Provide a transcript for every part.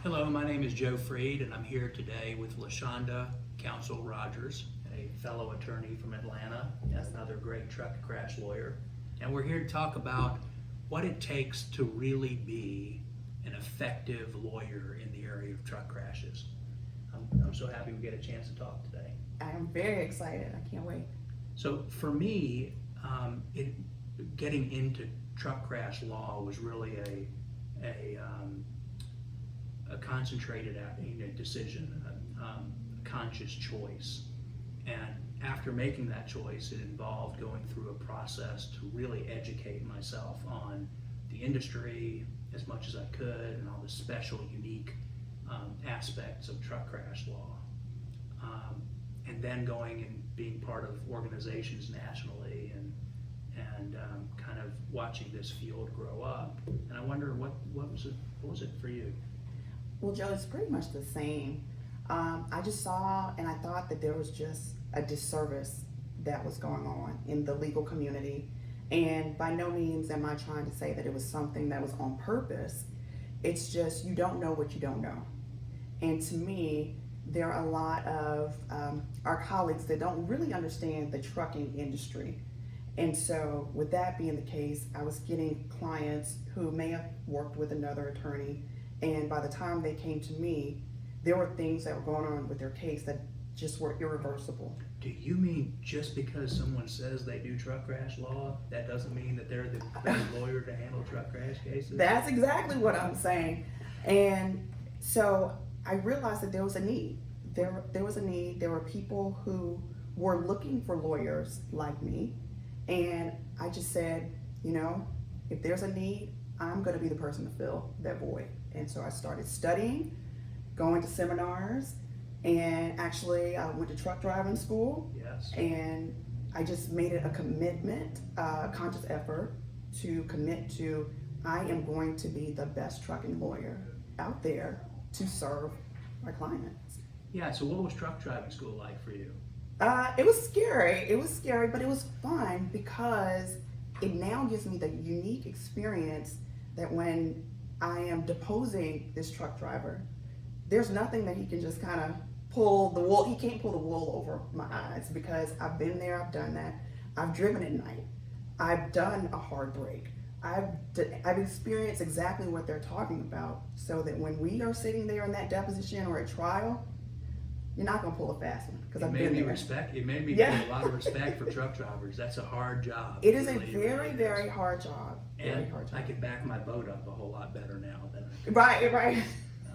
Hello, my name is Joe Freed, and I'm here today with Lashonda Council Rogers, a fellow attorney from Atlanta, and another great truck crash lawyer. And we're here to talk about what it takes to really be an effective lawyer in the area of truck crashes. I'm so happy we get a chance to talk today. I am very excited. I can't wait. So for me, getting into truck crash law was really a concentrated decision, a conscious choice. And after making that choice, it involved going through a process to really educate myself on the industry as much as I could and all the special, unique aspects of truck crash law. And then going and being part of organizations nationally and kind of watching this field grow up. And I wonder what was it for you? Well, Joe, it's pretty much the same. I just saw and I thought that there was just a disservice that was going on in the legal community. And by no means am I trying to say that it was something that was on purpose. It's just you don't know what you don't know. And to me, there are a lot of our colleagues that don't really understand the trucking industry. And so with that being the case, I was getting clients who may have worked with another attorney, and by the time they came to me, there were things that were going on with their case that just were irreversible. Do you mean just because someone says they do truck crash law, that doesn't mean that they're the best lawyer to handle truck crash cases? That's exactly what I'm saying. And so I realized that there was a need. There was a need. There were people who were looking for lawyers like me. And I just said, if there's a need, I'm going to be the person to fill that void. And so I started studying, going to seminars, and actually I went to truck driving school. Yes. And I just made it a commitment, a conscious effort to commit to, I am going to be the best trucking lawyer out there to serve my clients. Yeah, so what was truck driving school like for you? It was scary. It was scary, but it was fun because it now gives me the unique experience that when I am deposing this truck driver, there's nothing that he can just kind of pull the wool. He can't pull the wool over my eyes because I've been there, I've done that. I've driven at night. I've done a hard break. I've experienced exactly what they're talking about, so that when we are sitting there in that deposition or at trial, you're not gonna pull a fast one because I've been there. It made me feel a lot of respect for truck drivers. That's a hard job. It is a really, very, really very hard job. And I can back my boat up a whole lot better now than I could. Right.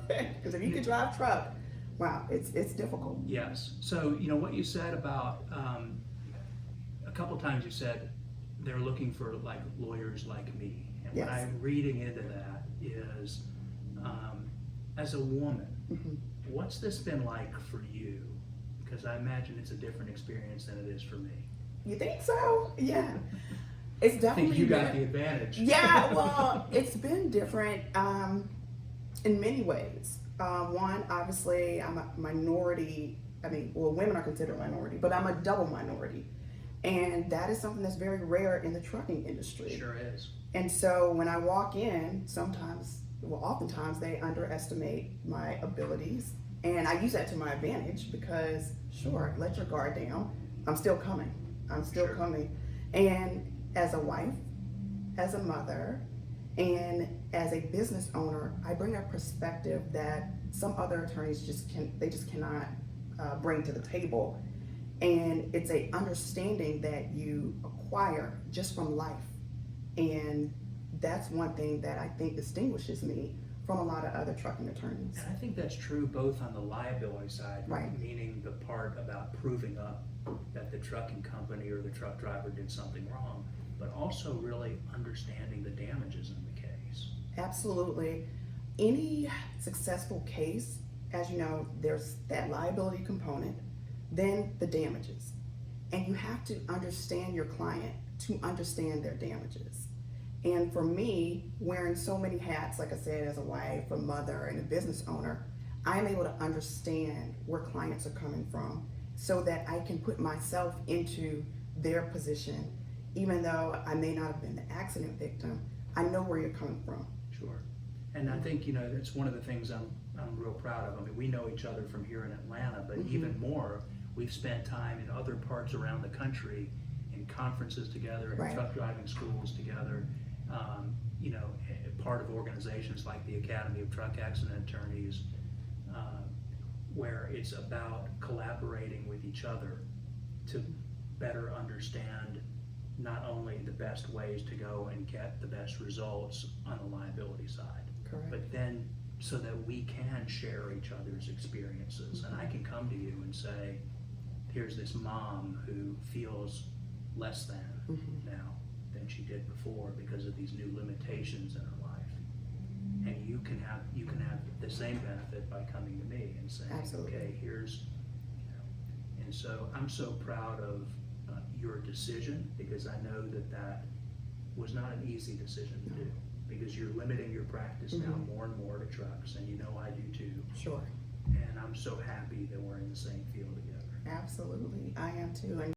Because if you can drive truck, wow, it's difficult. Yes. So what you said about a couple times you said they're looking for like lawyers like me, and Yes. what I'm reading into that is as a woman. Mm-hmm. What's this been like for you? Because I imagine it's a different experience than it is for me. You think so? Yeah. It's I definitely think you got the advantage. Yeah, well, it's been different in many ways. One, obviously, I'm a minority. Women are considered a minority, but I'm a double minority. And that is something that's very rare in the trucking industry. Sure is. And so when I walk in, oftentimes they underestimate my abilities. And I use that to my advantage because, sure, let your guard down. I'm still coming. Sure. coming. And as a wife, as a mother, and as a business owner, I bring a perspective that some other attorneys just cannot bring to the table. And it's a understanding that you acquire just from life. And that's one thing that I think distinguishes me from a lot of other trucking attorneys. And I think that's true both on the liability side, Right. meaning the part about proving up that the trucking company or the truck driver did something wrong, but also really understanding the damages in the case. Absolutely. Any successful case, as you know, there's that liability component, then the damages. And you have to understand your client to understand their damages. And for me, wearing so many hats, like I said, as a wife, a mother, and a business owner, I'm able to understand where clients are coming from so that I can put myself into their position. Even though I may not have been the accident victim, I know where you're coming from. Sure. And I think, that's one of the things I'm real proud of. I mean, we know each other from here in Atlanta, but even more, we've spent time in other parts around the country in conferences together, in Right. truck driving schools together, part of organizations like the Academy of Truck Accident Attorneys, where it's about collaborating with each other to better understand not only the best ways to go and get the best results on the liability side, Correct. but then so that we can share each other's experiences. And I can come to you and say, here's this mom who feels less than now than she did before because of these new limitations in her life. And you can have the same benefit by coming to me and saying, Absolutely. okay, here's, and so I'm so proud of your decision, because I know that was not an easy decision to do, because you're limiting your practice now more and more to trucks, and I do too. Sure. And I'm so happy that we're in the same field together. Absolutely. I am too. And